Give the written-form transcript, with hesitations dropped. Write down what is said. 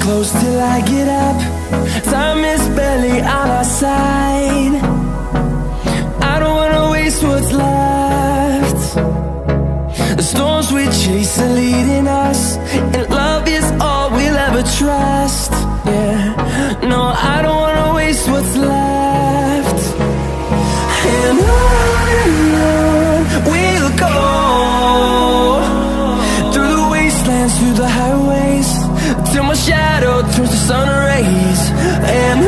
close till I get up. Time is barely on our side. I don't wanna waste what's left. The storms we chase are leading us, and love is all we'll ever trust. Yeah, no, I don't wanna waste what's left. And on we'll go, through the wastelands, through the highways, till my shadow turns to sun rays. And